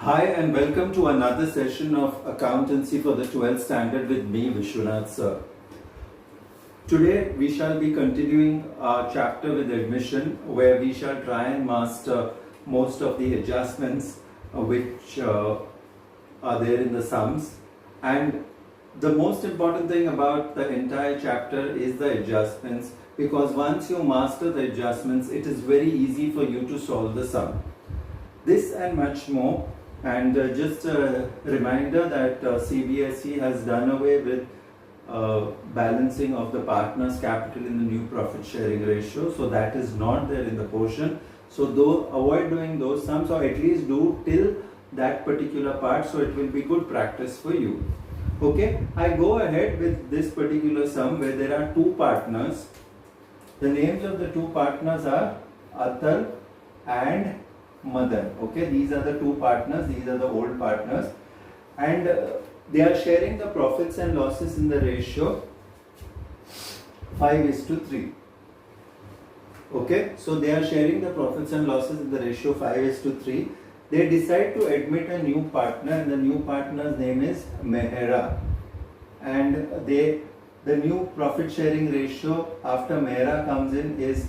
Hi and welcome to another session of Accountancy for the 12th Standard with me, Vishwanath sir. Today we shall be continuing our chapter with admission, where we shall try and master most of the adjustments which are there in the sums. And the most important thing about the entire chapter is the adjustments, because once you master the adjustments, it is very easy for you to solve the sum. This and much more. And just a reminder that CBSE has done away with balancing of the partner's capital in the new profit sharing ratio. So that is not there in the portion. So avoid doing those sums, or at least do till that particular part, so it will be good practice for you. Okay, I go ahead with this particular sum where there are two partners. The names of the two partners are Atal and Madan. Okay, these are the two partners, these are the old partners, and they are sharing the profits and losses in the ratio 5:3. Okay, so they are sharing the profits and losses in the ratio 5:3. They decide to admit a new partner, and the new partner's name is Mehra, and the new profit sharing ratio after Mehra comes in is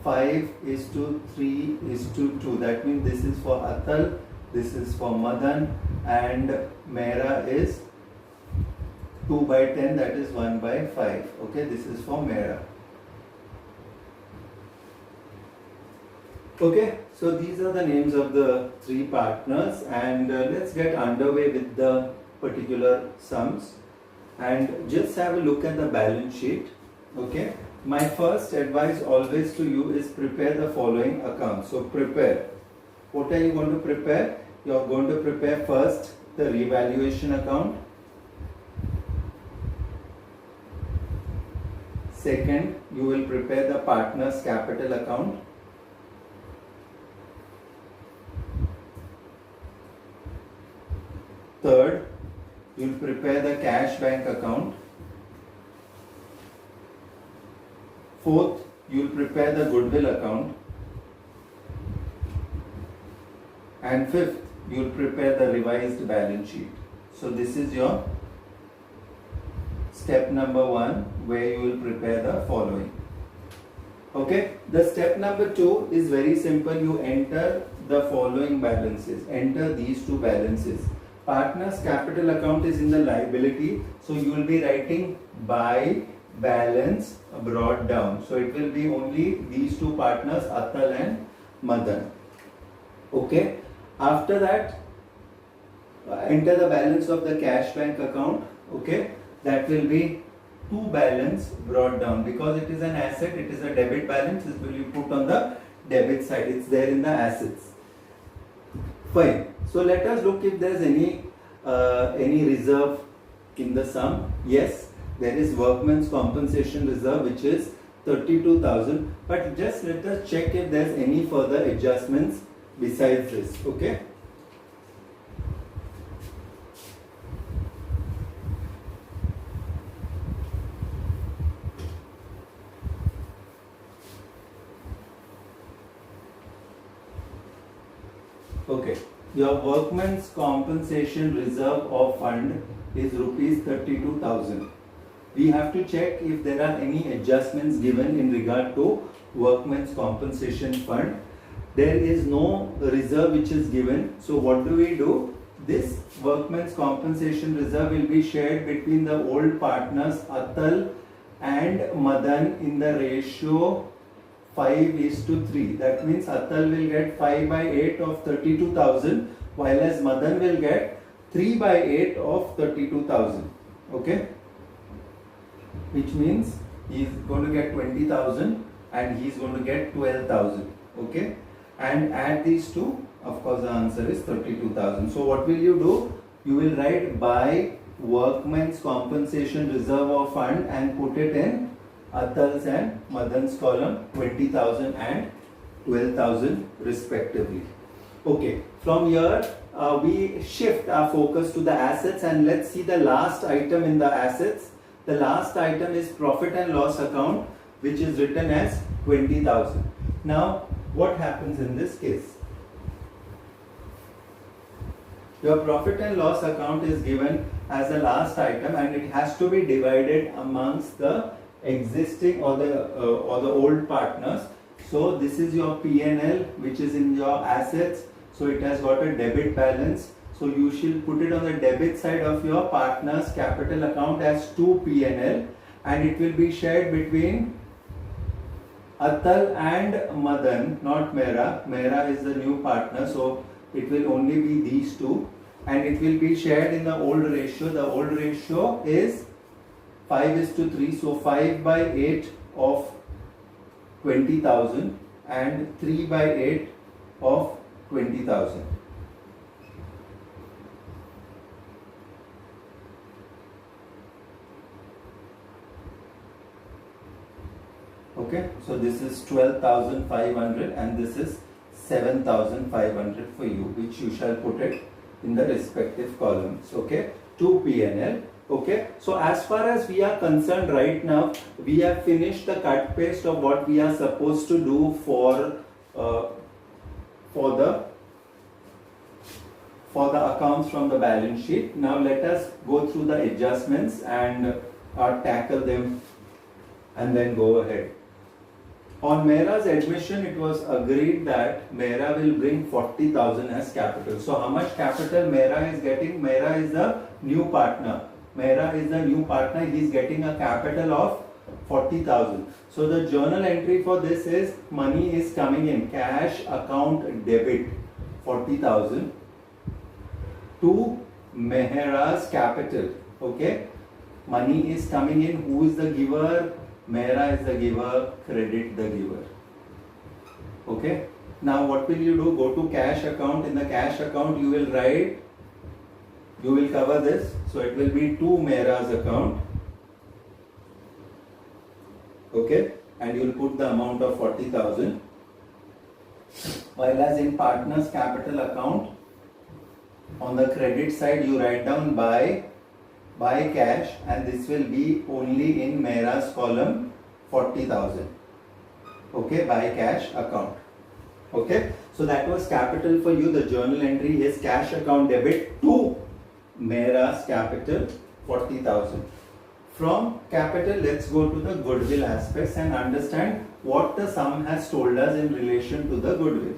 5:3:2. That means this is for Atal, this is for Madan, and Mehra is 2/10, that is 1/5. Okay, this is for Mehra. Okay, so these are the names of the three partners, and let's get underway with the particular sums and just have a look at the balance sheet. Okay, my first advice always to you is prepare the following accounts. So prepare. What are you going to prepare? You are going to prepare first the revaluation account. Second, you will prepare the partner's capital account. Third, you will prepare the cash bank account. Fourth, you will prepare the goodwill account. And fifth, you will prepare the revised balance sheet. So this is your step number 1, where you will prepare the following. Okay, the step number 2 is very simple. You enter the following balances. Enter these two balances. Partner's capital account is in the liability, so you will be writing by balance brought down. So it will be only these two partners, Atal and Madan. Okay, after that enter the balance of the cash bank account. Okay, that will be to balance brought down, because it is an asset, it is a debit balance. This will be put on the debit side, it's there in the assets. Fine. So let us look if there is any reserve in the sum. Yes, there is workman's compensation reserve, which is 32,000. But just let us check if there is any further adjustments besides this. Okay. Okay, your workman's compensation reserve or fund is rupees 32,000. We have to check if there are any adjustments given in regard to workman's compensation fund. There is no reserve which is given. So what do? This workman's compensation reserve will be shared between the old partners Atal and Madan in the ratio 5:3. That means Atal will get 5/8 of 32,000, while as Madan will get 3/8 of 32,000. Okay, which means he is going to get 20,000 and he is going to get 12,000. Okay, and add these two, of course the answer is 32,000. So what will you do? You will write by workman's compensation reserve or fund and put it in Atal's and Madan's column, 20,000 and 12,000 respectively. Okay, from here we shift our focus to the assets, and let's see the last item in the assets. The last item is profit and loss account, which is written as 20,000. Now what happens in this case? Your profit and loss account is given as the last item, and it has to be divided amongst the existing or the old partners. So this is your P&L, which is in your assets. So it has got a debit balance. So you should put it on the debit side of your partner's capital account as 2 P&L, and it will be shared between Atal and Madan, not Mehra. Mehra is the new partner, so it will only be these two, and it will be shared in the old ratio. The old ratio is 5:3, so 5 by 8 of 20,000 and 3 by 8 of 20,000. Okay, so this is 12,500 and this is 7,500 for you, which you shall put it in the respective columns. Okay, to P&L. Okay, so as far as we are concerned right now, we have finished the cut paste of what we are supposed to do for the accounts from the balance sheet. Now let us go through the adjustments and tackle them and then go ahead. On Mehra's admission, it was agreed that Mehra will bring 40,000 as capital. So how much capital Mehra is getting? Mehra is the new partner. Mehra is the new partner. He is getting a capital of 40,000. So the journal entry for this is money is coming in, cash account debit 40,000 to Mehra's capital. Okay, money is coming in. Who is the giver? Mehra is the giver, credit the giver. Okay. Now what will you do? Go to cash account. In the cash account you will write, you will cover this. So it will be to Mehra's account. Okay. And you will put the amount of 40,000. While as in partner's capital account, on the credit side you write down buy cash, and this will be only in Mehra's column 40,000. Okay, buy cash account. Okay, so that was capital for you. The journal entry is cash account debit to Mehra's capital 40,000. From capital, let's go to the goodwill aspects and understand what the sum has told us in relation to the goodwill.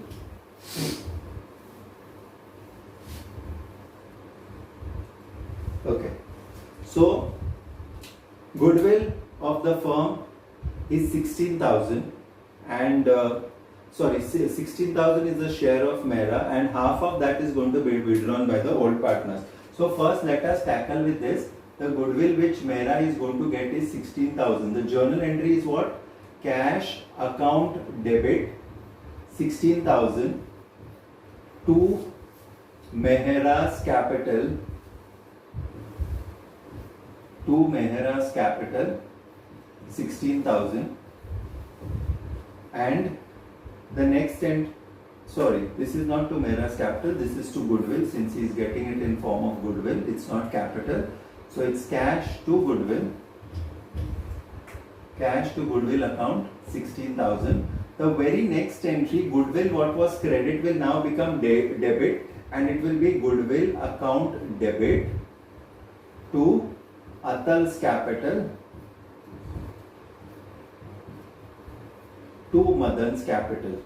Okay. So, goodwill of the firm is 16,000 and 16,000 is the share of Mehra, and half of that is going to be withdrawn by the old partners. So first let us tackle with this. The goodwill which Mehra is going to get is 16,000. The journal entry is what? Cash account debit 16,000 to Mehra's capital, 16,000, and the next this is not to Mehra's capital, this is to goodwill, since he is getting it in form of goodwill, it's not capital. So it's cash to goodwill account 16,000. The very next entry, goodwill what was credit will now become debit, and it will be goodwill account debit to Atal's capital to Madan's capital.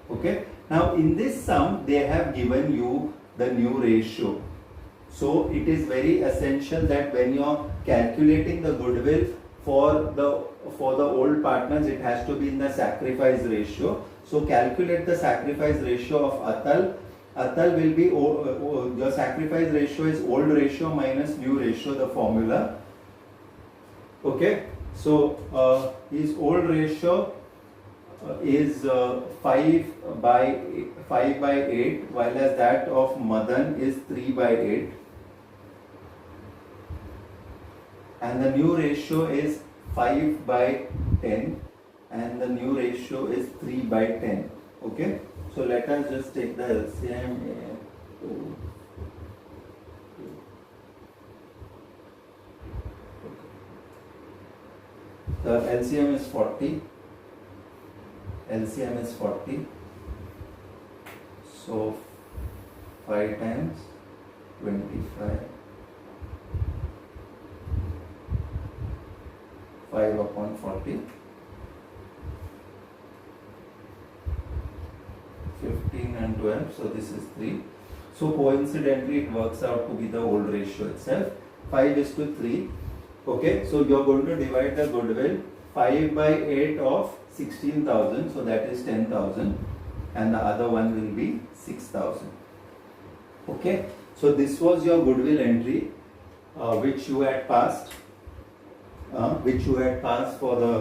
Okay. Now in this sum they have given you the new ratio. So it is very essential that when you are calculating the goodwill for the old partners, it has to be in the sacrifice ratio. So calculate the sacrifice ratio of Atal. Atal will be, your sacrifice ratio is old ratio minus new ratio, the formula. Okay, so his old ratio is 5 by 8, while as that of Madan is 3 by 8. And the new ratio is 5 by 10, and the new ratio is 3 by 10. Okay, so let us just take the LCM. The LCM is 40. LCM is 40. So 5 times 25, 5 upon 40, 15 and 12, so this is 3. So coincidentally it works out to be the old ratio itself, 5:3. Okay, so you are going to divide the goodwill 5 by 8 of 16,000, so that is 10,000, and the other one will be 6,000. Okay, so this was your goodwill entry which you had passed for the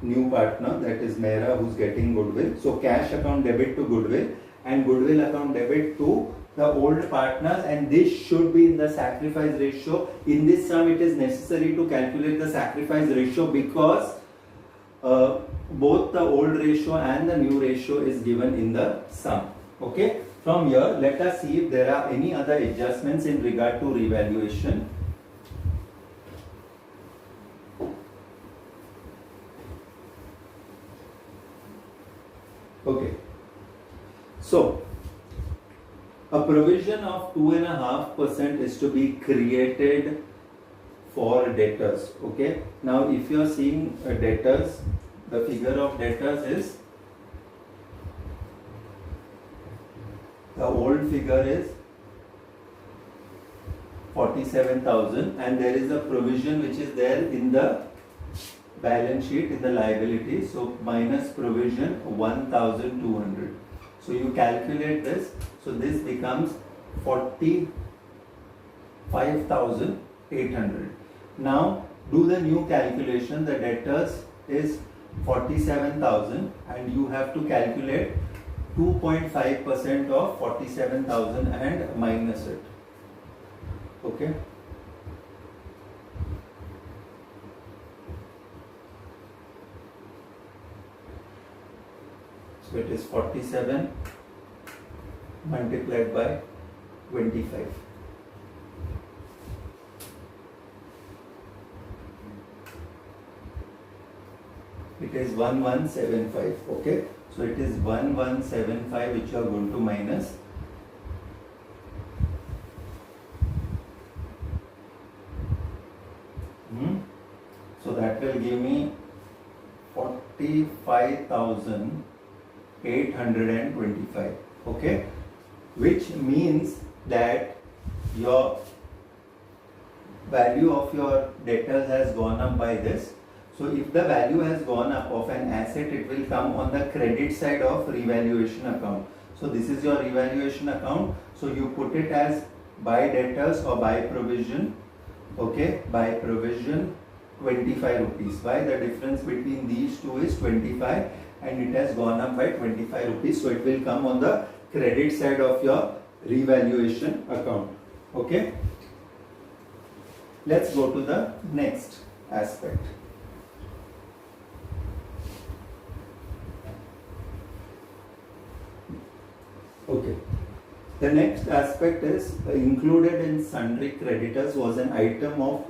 new partner, that is Mehra, who's getting goodwill. So cash account debit to goodwill and goodwill account debit to the old partners, and this should be in the sacrifice ratio. In this sum it is necessary to calculate the sacrifice ratio because both the old ratio and the new ratio is given in the sum. Okay, from here let us see if there are any other adjustments in regard to revaluation. Okay, so a provision of 2.5% is to be created for debtors. Okay, now if you are seeing debtors, the figure of debtors is, the old figure is 47,000 and there is a provision which is there in the balance sheet in the liability, so minus provision 1,200. So you calculate this, so this becomes 45,800. Now do the new calculation. The debtors is 47,000 and you have to calculate 2.5% of 47,000 and minus it. Okay. So it is 47 multiplied by 25. It is 1175. Okay. So it is 1175 which you are going to minus. So that will give me 45,825. Okay, which means that your value of your debtors has gone up by this. So if the value has gone up of an asset, it will come on the credit side of revaluation account. So this is your revaluation account. So you put it as by debtors or by provision. Okay, by provision 25 rupees. Why? The difference between these two is 25 and it has gone up by 25 rupees. So it will come on the credit side of your revaluation account. Okay. Let's go to the next aspect. Okay. The next aspect is included in sundry creditors was an item of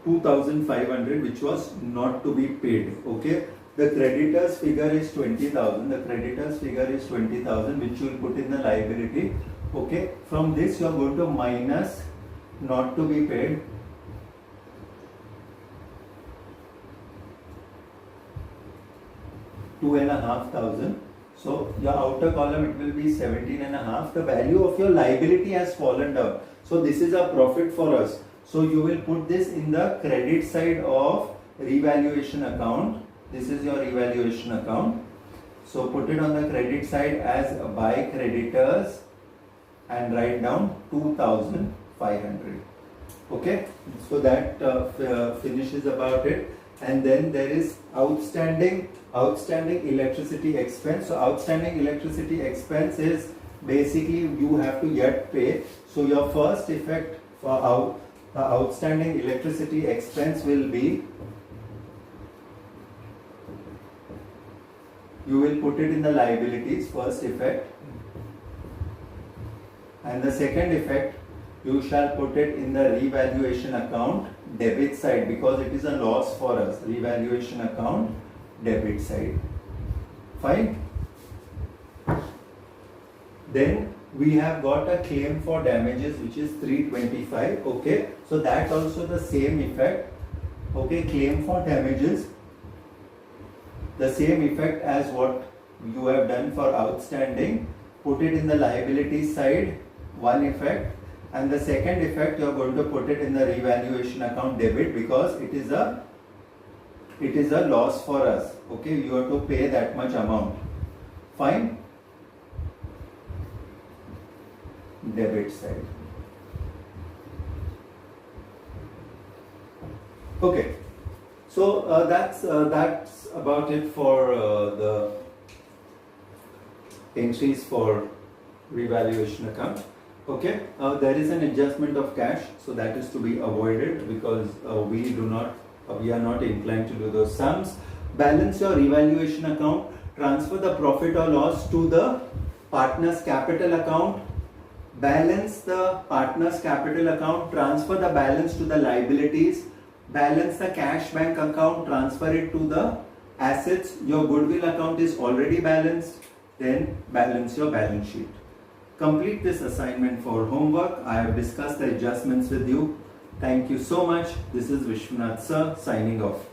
2,500 which was not to be paid. Okay. The creditors figure is 20,000. The creditors figure is 20,000 which you will put in the liability. Okay. From this you are going to minus not to be paid. $2,500. So your outer column it will be 17.5. The value of your liability has fallen down. So this is a profit for us. So you will put this in the credit side of revaluation account. This is your revaluation account. So put it on the credit side as by creditors and write down 2,500. Okay. So that finishes about it. And then there is outstanding electricity expense. So outstanding electricity expense is basically you have to yet pay. So your first effect for the outstanding electricity expense will be, you will put it in the liabilities, first effect, and the second effect you shall put it in the revaluation account debit side because it is a loss for us. Revaluation account debit side. Fine. Then we have got a claim for damages which is 325. Okay, so that also the same effect. Okay, claim for damages, the same effect as what you have done for outstanding. Put it in the liability side, one effect, and the second effect you are going to put it in the revaluation account debit, because it is a loss for us. Okay, you have to pay that much amount. Fine. Debit side. Okay, so that's about it for the entries for revaluation account. Okay, there is an adjustment of cash, so that is to be avoided, because we are not inclined to do those sums. Balance your revaluation account, transfer the profit or loss to the partner's capital account, balance the partner's capital account, transfer the balance to the liabilities, balance the cash bank account, transfer it to the assets. Your goodwill account is already balanced, then balance your balance sheet. Complete this assignment for homework. I have discussed the adjustments with you. Thank you so much. This is Vishwanath Sir signing off.